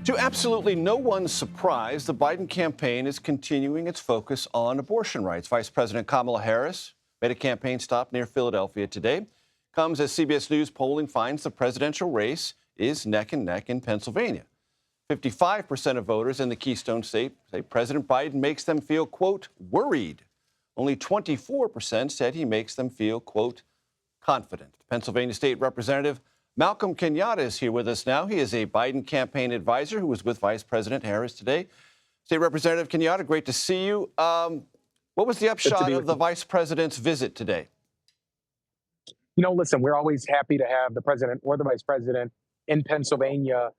To absolutely no one's surprise, the Biden campaign is continuing its focus on abortion rights. Vice President Kamala Harris made a campaign stop near Philadelphia today. Comes as CBS News polling finds the presidential race is neck and neck in Pennsylvania. 55% of voters in the Keystone State say President Biden makes them feel, quote, worried. Only 24% said he makes them feel, quote, confident. Pennsylvania State Representative Malcolm Kenyatta is here with us now. He is a Biden campaign advisor who was with Vice President Harris today. State Representative Kenyatta, great to see you. What was the upshot of the vice president's visit today? You know, listen, we're always happy to have the president or the vice president in Pennsylvania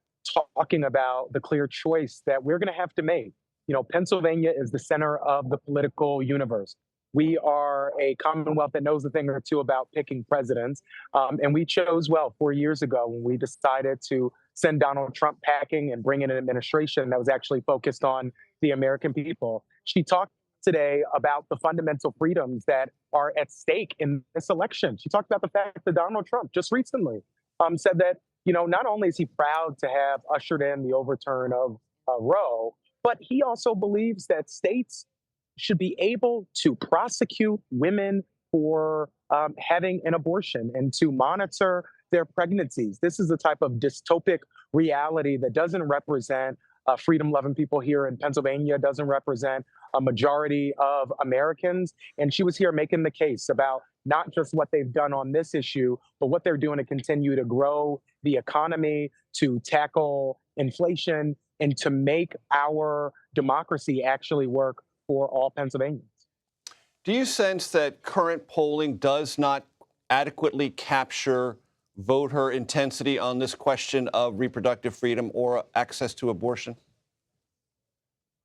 talking about the clear choice that we're going to have to make. You know, Pennsylvania is the center of the political universe. We are a commonwealth that knows a thing or two about picking presidents. And we chose well 4 years ago when we decided to send Donald Trump packing and bring in an administration that was actually focused on the American people. She talked today about the fundamental freedoms that are at stake in this election. She talked about the fact that Donald Trump just recently said that, you know, not only is he proud to have ushered in the overturn of Roe, but he also believes that states should be able to prosecute women for having an abortion and to monitor their pregnancies. This is the type of dystopic reality that doesn't represent freedom-loving people here in Pennsylvania, doesn't represent a majority of Americans. And she was here making the case about not just what they've done on this issue, but what they're doing to continue to grow the economy, to tackle inflation, and to make our democracy actually work for all Pennsylvanians. Do you sense that current polling does not adequately capture voter intensity on this question of reproductive freedom or access to abortion?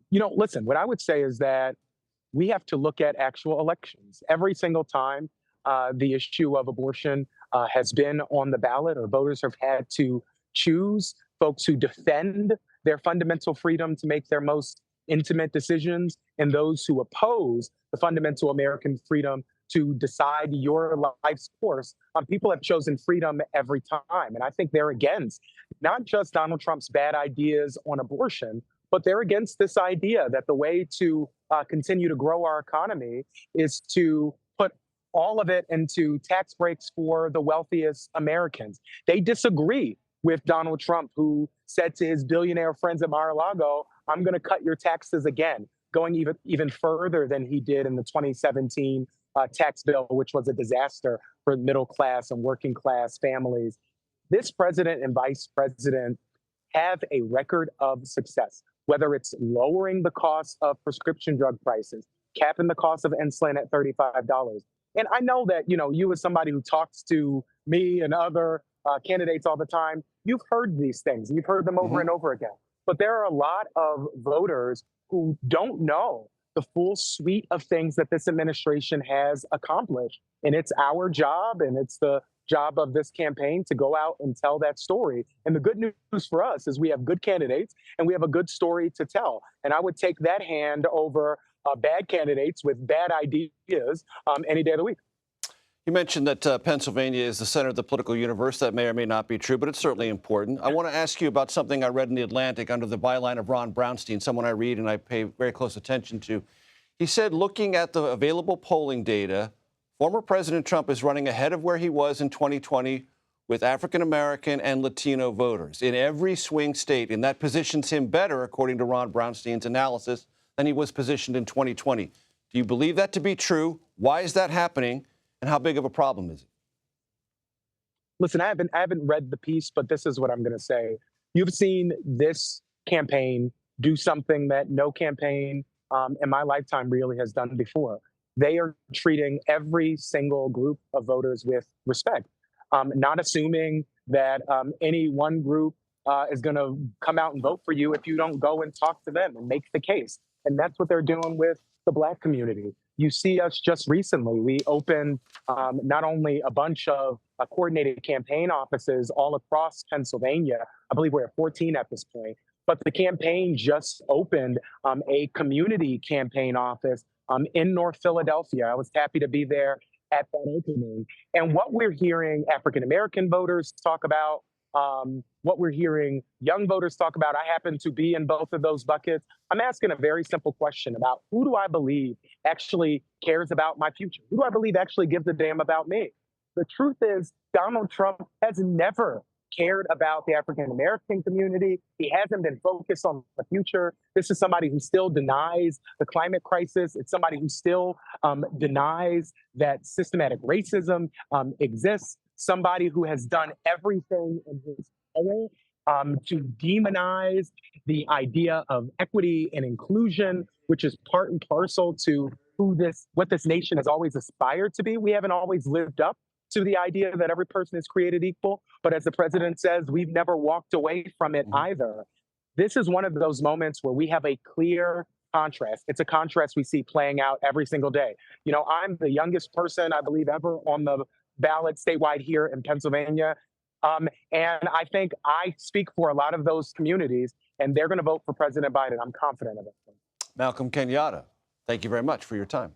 You know, listen, what I would say is that we have to look at actual elections. Every single time the issue of abortion has been on the ballot, or voters have had to choose folks who defend their fundamental freedom to make their most intimate decisions, and those who oppose the fundamental American freedom to decide your life's course. People have chosen freedom every time. And I think they're against not just Donald Trump's bad ideas on abortion, but they're against this idea that the way to continue to grow our economy is to put all of it into tax breaks for the wealthiest Americans. They disagree with Donald Trump, who said to his billionaire friends at Mar-a-Lago, I'm going to cut your taxes again, going even further than he did in the 2017 tax bill, which was a disaster for middle class and working class families. This president and vice president have a record of success, whether it's lowering the cost of prescription drug prices, capping the cost of insulin at $35. And I know that, you know, you as somebody who talks to me and other candidates all the time, you've heard these things, you've heard them over and over again. But there are a lot of voters who don't know the full suite of things that this administration has accomplished. And it's our job, and it's the job of this campaign to go out and tell that story. And the good news for us is we have good candidates and we have a good story to tell. And I would take that hand over bad candidates with bad ideas any day of the week. You mentioned that Pennsylvania is the center of the political universe. That may or may not be true, but it's certainly important. I want to ask you about something I read in The Atlantic under the byline of Ron Brownstein, someone I read and I pay very close attention to. He said, looking at the available polling data, former President Trump is running ahead of where he was in 2020 with African-American and Latino voters in every swing state, and that positions him better, according to Ron Brownstein's analysis, than he was positioned in 2020. Do you believe that to be true? Why is that happening? And how big of a problem is it? Listen, I haven't read the piece, but this is what I'm going to say. You've seen this campaign do something that no campaign in my lifetime really has done before. They are treating every single group of voters with respect, not assuming that any one group is going to come out and vote for you if you don't go and talk to them and make the case. And that's what they're doing with the Black community. You see us just recently, we opened not only a bunch of coordinated campaign offices all across Pennsylvania, I believe we're at 14 at this point, but the campaign just opened a community campaign office in North Philadelphia. I was happy to be there at that opening. And what we're hearing African-American voters talk about, what we're hearing young voters talk about. I happen to be in both of those buckets. I'm asking a very simple question about who do I believe actually cares about my future? Who do I believe actually gives a damn about me? The truth is, Donald Trump has never cared about the African American community. He hasn't been focused on the future. This is somebody who still denies the climate crisis. It's somebody who still denies that systematic racism exists. Somebody who has done everything in his power to demonize the idea of equity and inclusion, which is part and parcel to what this nation has always aspired to be. We haven't always lived up to the idea that every person is created equal. But as the president says, we've never walked away from it either. This is one of those moments where we have a clear contrast. It's a contrast we see playing out every single day. You know, I'm the youngest person, I believe, ever on the ballot statewide here in Pennsylvania. And I think I speak for a lot of those communities, and they're going to vote for President Biden. I'm confident of it. Malcolm Kenyatta, thank you very much for your time.